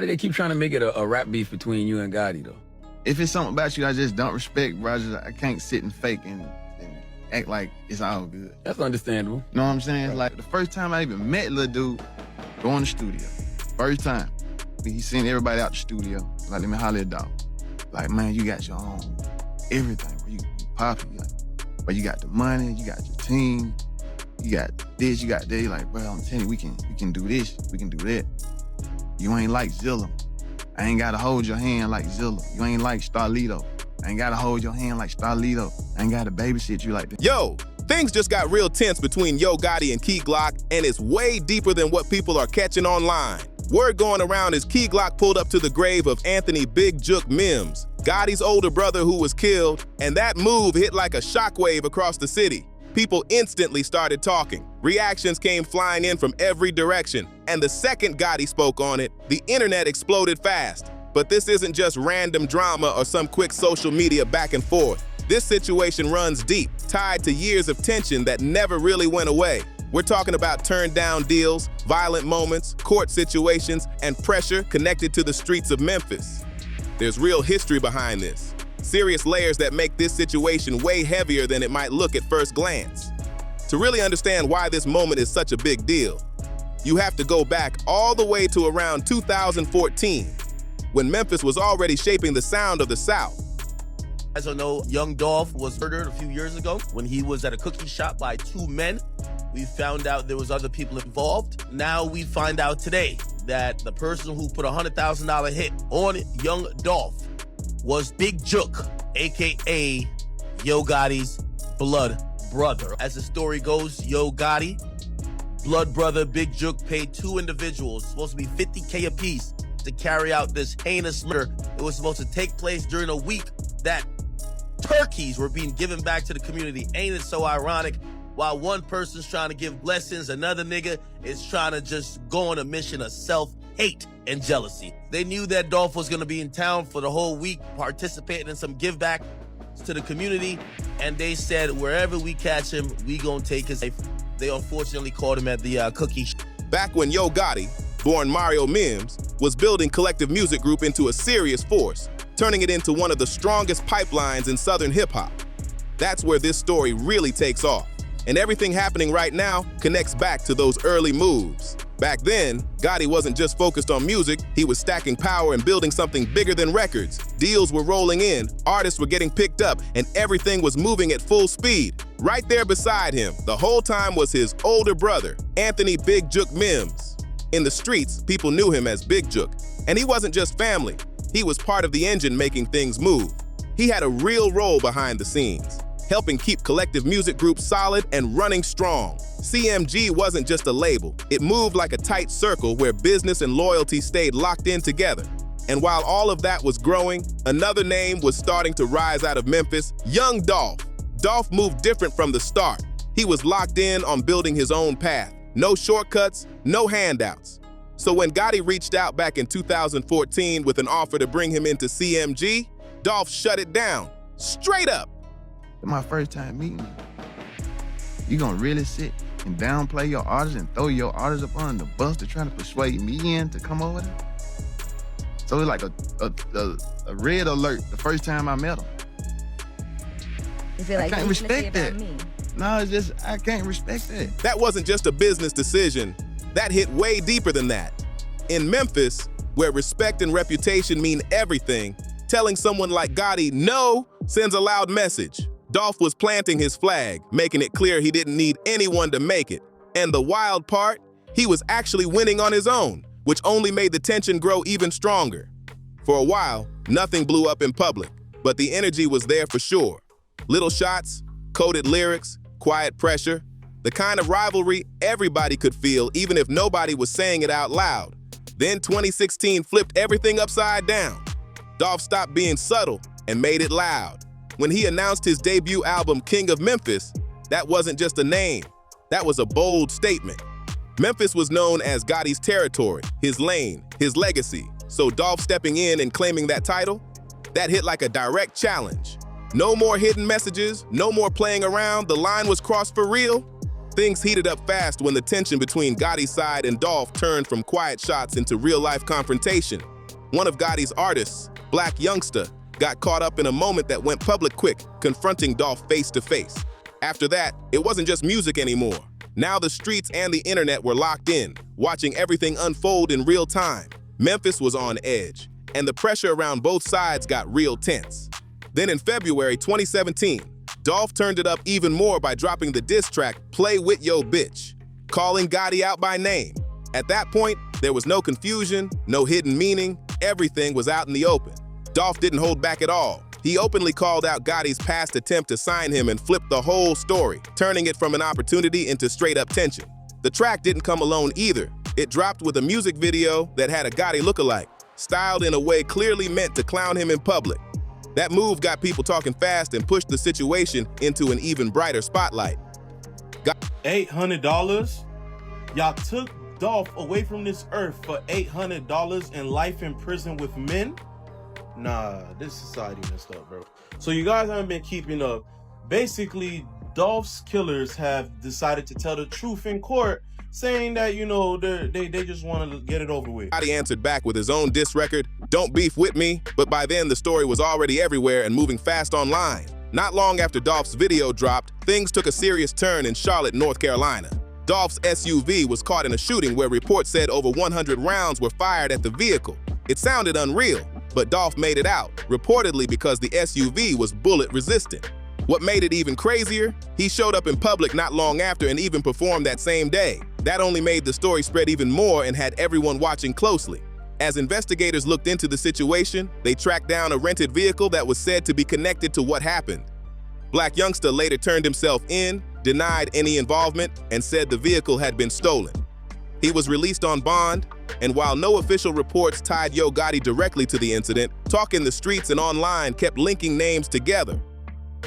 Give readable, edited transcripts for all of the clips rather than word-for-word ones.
Why do they keep trying to make it a rap beef between you and Gotti, though? If it's something about you I just don't respect, bro, I can't sit and fake and act like it's all good. That's understandable. You know what I'm saying? Right. Like, the first time I even met little dude, go in the studio. First time. He sent everybody out the studio. Like, let me holler at Dolph. Like, man, you got your own everything, bro. You poppin'. Like, but you got the money, you got your team, you got this, you got that. Like, bro, I'm telling you, we can do this, we can do that. You ain't like Zilla. I ain't gotta hold your hand like Zilla. You ain't like Starlito. I ain't gotta hold your hand like Starlito. I ain't gotta babysit you like that. Yo, things just got real tense between Yo Gotti and Key Glock, and it's way deeper than what people are catching online. Word going around is Key Glock pulled up to the grave of Anthony Big Jook Mims, Gotti's older brother who was killed, and that move hit like a shockwave across the city. People instantly started talking. Reactions came flying in from every direction, and the second Gotti spoke on it, the internet exploded fast. But this isn't just random drama or some quick social media back and forth. This situation runs deep, tied to years of tension that never really went away. We're talking about turned down deals, violent moments, court situations, and pressure connected to the streets of Memphis. There's real history behind this. Serious layers that make this situation way heavier than it might look at first glance. To really understand why this moment is such a big deal, you have to go back all the way to around 2014, when Memphis was already shaping the sound of the South. As I know, Young Dolph was murdered a few years ago when he was at a cookie shop by two men. We found out there was other people involved. Now we find out today that the person who put a $100,000 hit on Young Dolph was Big Jook, AKA Yo Gotti's blood brother. As the story goes, Yo Gotti, blood brother Big Jook paid two individuals, supposed to be $50K apiece, to carry out this heinous murder. It was supposed to take place during a week that turkeys were being given back to the community. Ain't it so ironic? While one person's trying to give blessings, another nigga is trying to just go on a mission of self-hate and jealousy. They knew that Dolph was gonna be in town for the whole week, participating in some give back to the community, and they said, wherever we catch him, we gonna take his life. They unfortunately caught him at the cookie shop. Back when Yo Gotti, born Mario Mims, was building Collective Music Group into a serious force, turning it into one of the strongest pipelines in Southern hip-hop. That's where this story really takes off. And everything happening right now connects back to those early moves. Back then, Gotti wasn't just focused on music, he was stacking power and building something bigger than records. Deals were rolling in, artists were getting picked up, and everything was moving at full speed. Right there beside him, the whole time was his older brother, Anthony Big Jook Mims. In the streets, people knew him as Big Jook, and he wasn't just family, he was part of the engine making things move. He had a real role behind the scenes, helping keep Collective Music Group solid and running strong. CMG wasn't just a label, it moved like a tight circle where business and loyalty stayed locked in together. And while all of that was growing, another name was starting to rise out of Memphis, Young Dolph. Dolph moved different from the start. He was locked in on building his own path. No shortcuts, no handouts. So when Gotti reached out back in 2014 with an offer to bring him into CMG, Dolph shut it down, straight up. My first time meeting you. You gonna really sit and downplay your artist and throw your artist up on the bus to try to persuade me in to come over there? So it's like a red alert the first time I met him. You feel like I can't respect that. Me? No, it's just, I can't respect that. That wasn't just a business decision. That hit way deeper than that. In Memphis, where respect and reputation mean everything, telling someone like Gotti no sends a loud message. Dolph was planting his flag, making it clear he didn't need anyone to make it. And the wild part, he was actually winning on his own, which only made the tension grow even stronger. For a while, nothing blew up in public, but the energy was there for sure. Little shots, coded lyrics, quiet pressure, the kind of rivalry everybody could feel even if nobody was saying it out loud. Then 2016 flipped everything upside down. Dolph stopped being subtle and made it loud. When he announced his debut album, King of Memphis, that wasn't just a name, that was a bold statement. Memphis was known as Gotti's territory, his lane, his legacy. So Dolph stepping in and claiming that title, that hit like a direct challenge. No more hidden messages, no more playing around, the line was crossed for real. Things heated up fast when the tension between Gotti's side and Dolph turned from quiet shots into real-life confrontation. One of Gotti's artists, Black Youngster, got caught up in a moment that went public quick, confronting Dolph face-to-face. After that, it wasn't just music anymore. Now the streets and the internet were locked in, watching everything unfold in real time. Memphis was on edge, and the pressure around both sides got real tense. Then in February 2017, Dolph turned it up even more by dropping the diss track Play With Yo Bitch, calling Gotti out by name. At that point, there was no confusion, no hidden meaning, everything was out in the open. Dolph didn't hold back at all. He openly called out Gotti's past attempt to sign him and flipped the whole story, turning it from an opportunity into straight-up tension. The track didn't come alone either. It dropped with a music video that had a Gotti lookalike, styled in a way clearly meant to clown him in public. That move got people talking fast and pushed the situation into an even brighter spotlight. $800? Y'all took Dolph away from this earth for $800 and life in prison with men? Nah, this society messed up, bro. So you guys haven't been keeping up. Basically, Dolph's killers have decided to tell the truth in court, saying that, you know, they just want to get it over with. Gotti answered back with his own diss record, Don't Beef With Me, but by then the story was already everywhere and moving fast online. Not long after Dolph's video dropped, things took a serious turn in Charlotte, North Carolina. Dolph's SUV was caught in a shooting where reports said over 100 rounds were fired at the vehicle. It sounded unreal, but Dolph made it out, reportedly because the SUV was bullet resistant. What made it even crazier? He showed up in public not long after and even performed that same day. That only made the story spread even more and had everyone watching closely. As investigators looked into the situation, they tracked down a rented vehicle that was said to be connected to what happened. Black Youngster later turned himself in, denied any involvement, and said the vehicle had been stolen. He was released on bond, and while no official reports tied Yo Gotti directly to the incident, talk in the streets and online kept linking names together.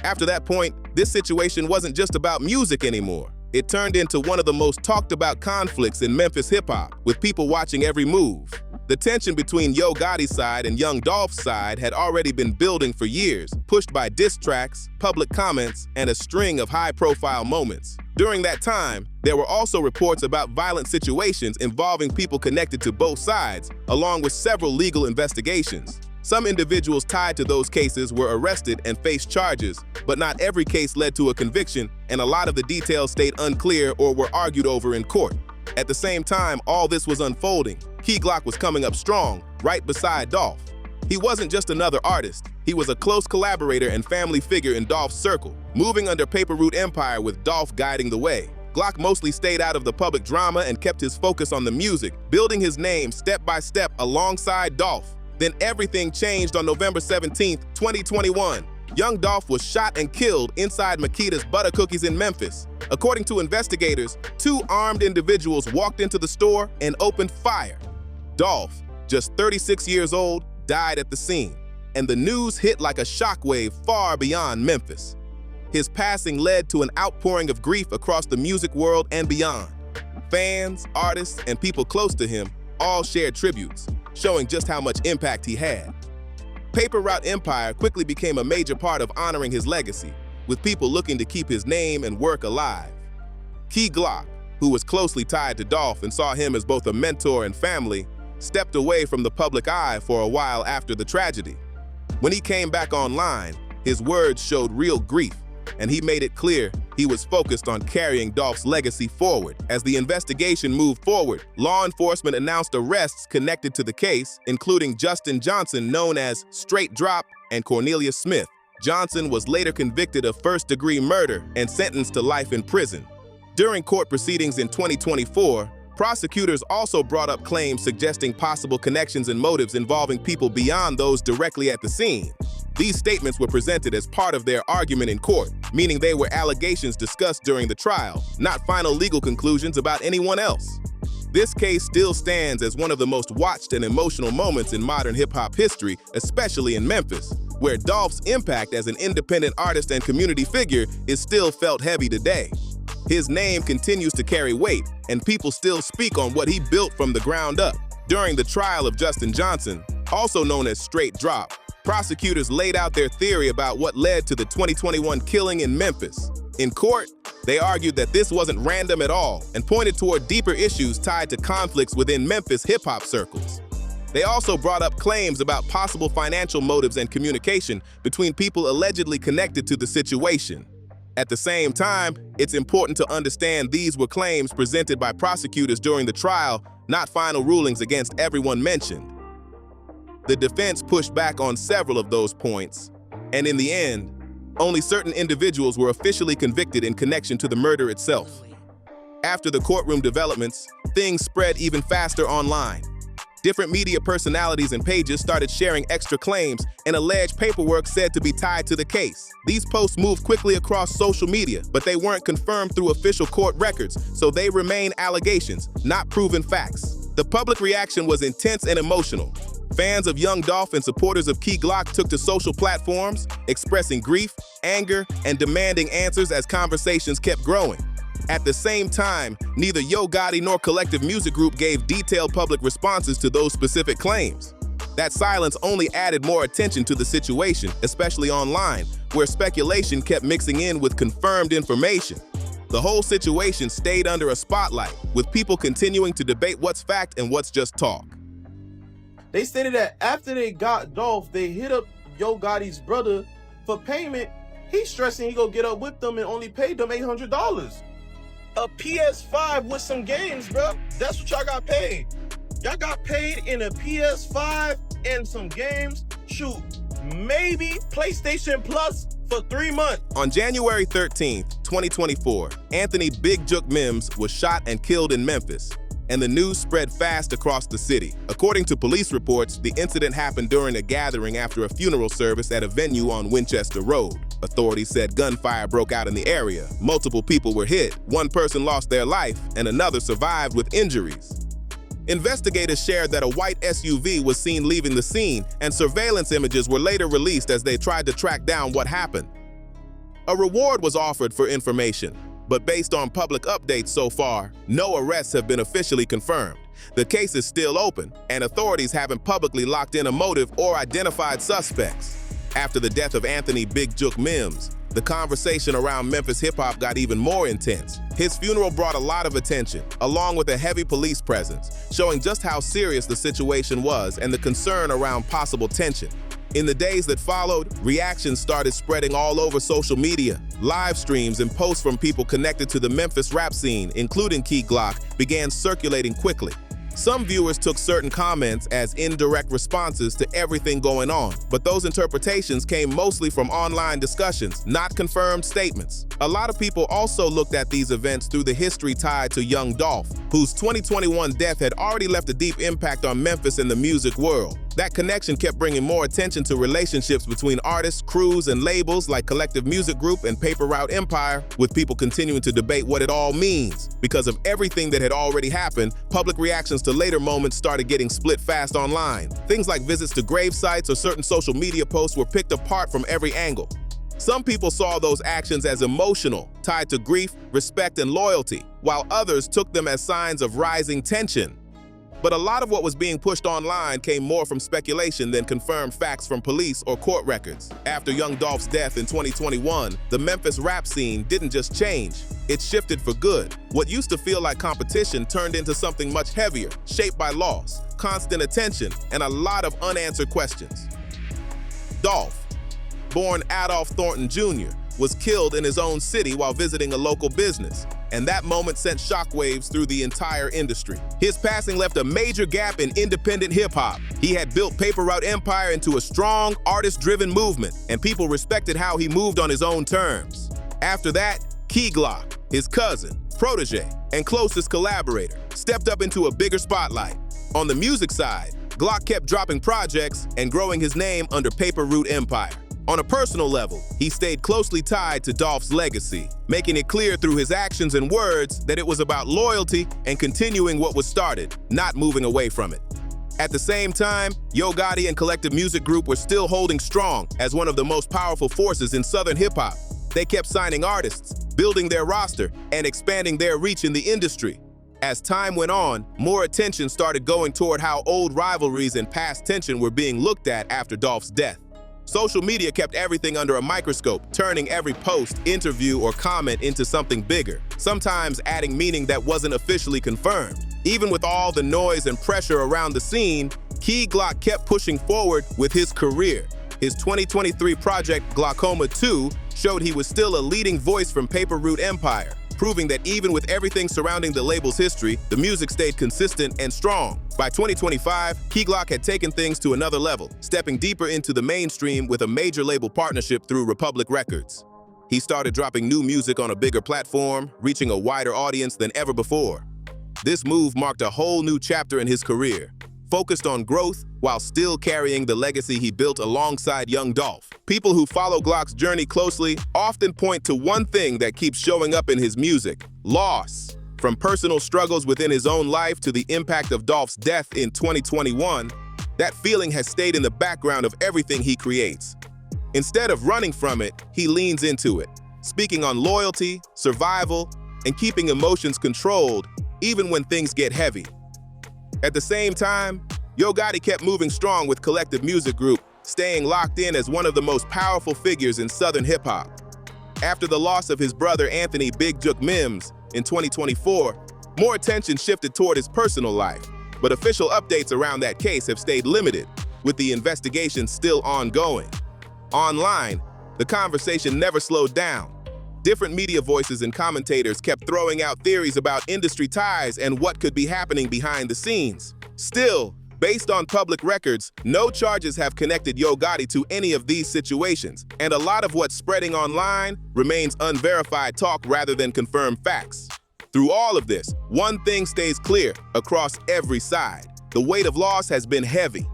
After that point, this situation wasn't just about music anymore. It turned into one of the most talked about conflicts in Memphis hip-hop, with people watching every move. The tension between Yo Gotti's side and Young Dolph's side had already been building for years, pushed by diss tracks, public comments, and a string of high-profile moments. During that time, there were also reports about violent situations involving people connected to both sides, along with several legal investigations. Some individuals tied to those cases were arrested and faced charges, but not every case led to a conviction, and a lot of the details stayed unclear or were argued over in court. At the same time all this was unfolding, Key Glock was coming up strong, right beside Dolph. He wasn't just another artist, he was a close collaborator and family figure in Dolph's circle, moving under Paper Route Empire with Dolph guiding the way. Glock mostly stayed out of the public drama and kept his focus on the music, building his name step by step alongside Dolph. Then everything changed on November 17, 2021. Young Dolph was shot and killed inside Makita's Butter Cookies in Memphis. According to investigators, two armed individuals walked into the store and opened fire. Dolph, just 36 years old, died at the scene, and the news hit like a shockwave far beyond Memphis. His passing led to an outpouring of grief across the music world and beyond. Fans, artists, and people close to him all shared tributes, showing just how much impact he had. Paper Route Empire quickly became a major part of honoring his legacy, with people looking to keep his name and work alive. Key Glock, who was closely tied to Dolph and saw him as both a mentor and family, stepped away from the public eye for a while after the tragedy. When he came back online, his words showed real grief, and he made it clear he was focused on carrying Dolph's legacy forward. As the investigation moved forward, law enforcement announced arrests connected to the case, including Justin Johnson, known as Straight Drop, and Cornelius Smith. Johnson was later convicted of first-degree murder and sentenced to life in prison. During court proceedings in 2024, prosecutors also brought up claims suggesting possible connections and motives involving people beyond those directly at the scene. These statements were presented as part of their argument in court, meaning they were allegations discussed during the trial, not final legal conclusions about anyone else. This case still stands as one of the most watched and emotional moments in modern hip-hop history, especially in Memphis, where Dolph's impact as an independent artist and community figure is still felt heavy today. His name continues to carry weight, and people still speak on what he built from the ground up. During the trial of Justin Johnson, also known as Straight Drop, prosecutors laid out their theory about what led to the 2021 killing in Memphis. In court, they argued that this wasn't random at all and pointed toward deeper issues tied to conflicts within Memphis hip-hop circles. They also brought up claims about possible financial motives and communication between people allegedly connected to the situation. At the same time, it's important to understand these were claims presented by prosecutors during the trial, not final rulings against everyone mentioned. The defense pushed back on several of those points, and in the end, only certain individuals were officially convicted in connection to the murder itself. After the courtroom developments, things spread even faster online. Different media personalities and pages started sharing extra claims and alleged paperwork said to be tied to the case. These posts moved quickly across social media, but they weren't confirmed through official court records, so they remain allegations, not proven facts. The public reaction was intense and emotional. Fans of Young Dolph and supporters of Key Glock took to social platforms, expressing grief, anger, and demanding answers as conversations kept growing. At the same time, neither Yo Gotti nor Collective Music Group gave detailed public responses to those specific claims. That silence only added more attention to the situation, especially online, where speculation kept mixing in with confirmed information. The whole situation stayed under a spotlight, with people continuing to debate what's fact and what's just talk. They stated that after they got Dolph, they hit up Yo Gotti's brother for payment. He's stressing he gonna get up with them and only paid them $800. A PS5 with some games, bro. That's what y'all got paid. Y'all got paid in a PS5 and some games. Shoot, maybe PlayStation Plus for 3 months. On January 13th, 2024, Anthony Big Jook Mims was shot and killed in Memphis, and the news spread fast across the city. According to police reports, the incident happened during a gathering after a funeral service at a venue on Winchester Road. Authorities said gunfire broke out in the area. Multiple people were hit. One person lost their life, and another survived with injuries. Investigators shared that a white SUV was seen leaving the scene, and surveillance images were later released as they tried to track down what happened. A reward was offered for information, but based on public updates so far, no arrests have been officially confirmed. The case is still open, and authorities haven't publicly locked in a motive or identified suspects. After the death of Anthony Big Jook Mims, the conversation around Memphis hip-hop got even more intense. His funeral brought a lot of attention, along with a heavy police presence, showing just how serious the situation was and the concern around possible tension. In the days that followed, reactions started spreading all over social media. Live streams and posts from people connected to the Memphis rap scene, including Key Glock, began circulating quickly. Some viewers took certain comments as indirect responses to everything going on, but those interpretations came mostly from online discussions, not confirmed statements. A lot of people also looked at these events through the history tied to Young Dolph, whose 2021 death had already left a deep impact on Memphis and the music world. That connection kept bringing more attention to relationships between artists, crews, and labels like Collective Music Group and Paper Route Empire, with people continuing to debate what it all means. Because of everything that had already happened, public reactions to later moments started getting split fast online. Things like visits to grave sites or certain social media posts were picked apart from every angle. Some people saw those actions as emotional, tied to grief, respect, and loyalty, while others took them as signs of rising tension. But a lot of what was being pushed online came more from speculation than confirmed facts from police or court records. After Young Dolph's death in 2021, the Memphis rap scene didn't just change, it shifted for good. What used to feel like competition turned into something much heavier, shaped by loss, constant attention, and a lot of unanswered questions. Dolph, born Adolph Thornton Jr., was killed in his own city while visiting a local business, and that moment sent shockwaves through the entire industry. His passing left a major gap in independent hip-hop. He had built Paper Route Empire into a strong, artist-driven movement, and people respected how he moved on his own terms. After that, Key Glock, his cousin, protege, and closest collaborator, stepped up into a bigger spotlight. On the music side, Glock kept dropping projects and growing his name under Paper Route Empire. On a personal level, he stayed closely tied to Dolph's legacy, making it clear through his actions and words that it was about loyalty and continuing what was started, not moving away from it. At the same time, Yo Gotti and Collective Music Group were still holding strong as one of the most powerful forces in Southern hip-hop. They kept signing artists, building their roster, and expanding their reach in the industry. As time went on, more attention started going toward how old rivalries and past tension were being looked at after Dolph's death. Social media kept everything under a microscope, turning every post, interview, or comment into something bigger, sometimes adding meaning that wasn't officially confirmed. Even with all the noise and pressure around the scene, Key Glock kept pushing forward with his career. His 2023 project, Glaucoma 2, showed he was still a leading voice from Paper Route Empire, proving that even with everything surrounding the label's history, the music stayed consistent and strong. By 2025, Key Glock had taken things to another level, stepping deeper into the mainstream with a major label partnership through Republic Records. He started dropping new music on a bigger platform, reaching a wider audience than ever before. This move marked a whole new chapter in his career, focused on growth while still carrying the legacy he built alongside Young Dolph. People who follow Glock's journey closely often point to one thing that keeps showing up in his music: loss. From personal struggles within his own life to the impact of Dolph's death in 2021, that feeling has stayed in the background of everything he creates. Instead of running from it, he leans into it, speaking on loyalty, survival, and keeping emotions controlled even when things get heavy. At the same time, Yo Gotti kept moving strong with Collective Music Group, staying locked in as one of the most powerful figures in Southern hip-hop. After the loss of his brother Anthony Big Jook Mims in 2024, more attention shifted toward his personal life, but official updates around that case have stayed limited, with the investigation still ongoing. Online, the conversation never slowed down. Different media voices and commentators kept throwing out theories about industry ties and what could be happening behind the scenes. Still, based on public records, no charges have connected Yo Gotti to any of these situations, and a lot of what's spreading online remains unverified talk rather than confirmed facts. Through all of this, one thing stays clear across every side: the weight of loss has been heavy.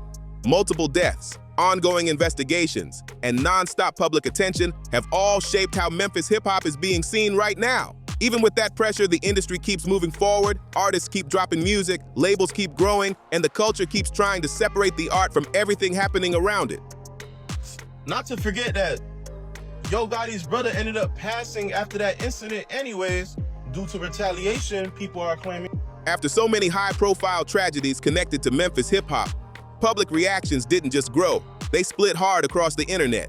Multiple deaths, ongoing investigations, and non-stop public attention have all shaped how Memphis hip-hop is being seen right now. Even with that pressure, the industry keeps moving forward, artists keep dropping music, labels keep growing, and the culture keeps trying to separate the art from everything happening around it. Not to forget that Yo Gotti's brother ended up passing after that incident anyways, due to retaliation, people are claiming. After so many high-profile tragedies connected to Memphis hip-hop, public reactions didn't just grow, they split hard across the internet.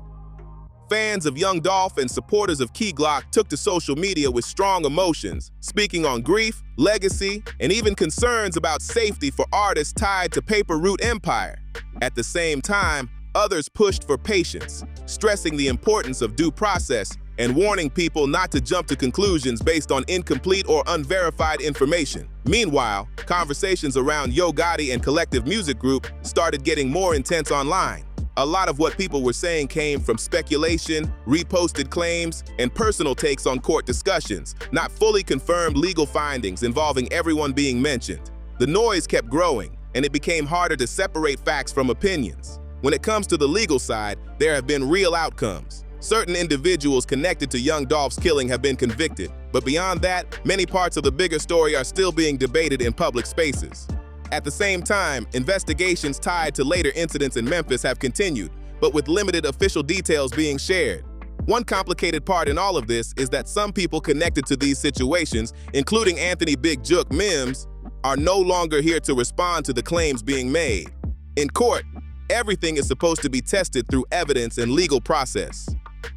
Fans of Young Dolph and supporters of Key Glock took to social media with strong emotions, speaking on grief, legacy, and even concerns about safety for artists tied to Paper Route Empire. At the same time, others pushed for patience, stressing the importance of due process and warning people not to jump to conclusions based on incomplete or unverified information. Meanwhile, conversations around Yo Gotti and Collective Music Group started getting more intense online. A lot of what people were saying came from speculation, reposted claims, and personal takes on court discussions, not fully confirmed legal findings involving everyone being mentioned. The noise kept growing, and it became harder to separate facts from opinions. When it comes to the legal side, there have been real outcomes. Certain individuals connected to Young Dolph's killing have been convicted, but beyond that, many parts of the bigger story are still being debated in public spaces. At the same time, investigations tied to later incidents in Memphis have continued, but with limited official details being shared. One complicated part in all of this is that some people connected to these situations, including Anthony Big Jook Mims, are no longer here to respond to the claims being made. In court, everything is supposed to be tested through evidence and legal process.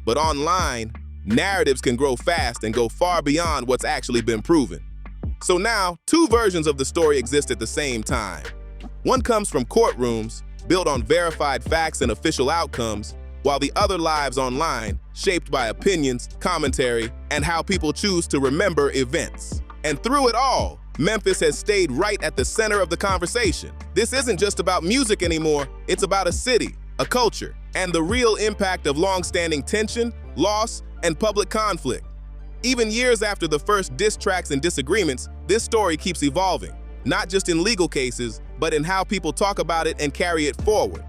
But online, narratives can grow fast and go far beyond what's actually been proven. So now, two versions of the story exist at the same time. One comes from courtrooms, built on verified facts and official outcomes, while the other lives online, shaped by opinions, commentary, and how people choose to remember events. And through it all, Memphis has stayed right at the center of the conversation. This isn't just about music anymore, it's about a city, a culture, and the real impact of long-standing tension, loss, and public conflict. Even years after the first diss tracks and disagreements, this story keeps evolving, not just in legal cases, but in how people talk about it and carry it forward.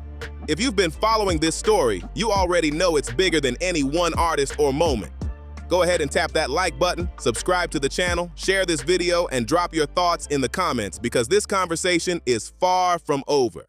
If you've been following this story, you already know it's bigger than any one artist or moment. Go ahead and tap that like button, subscribe to the channel, share this video, and drop your thoughts in the comments because this conversation is far from over.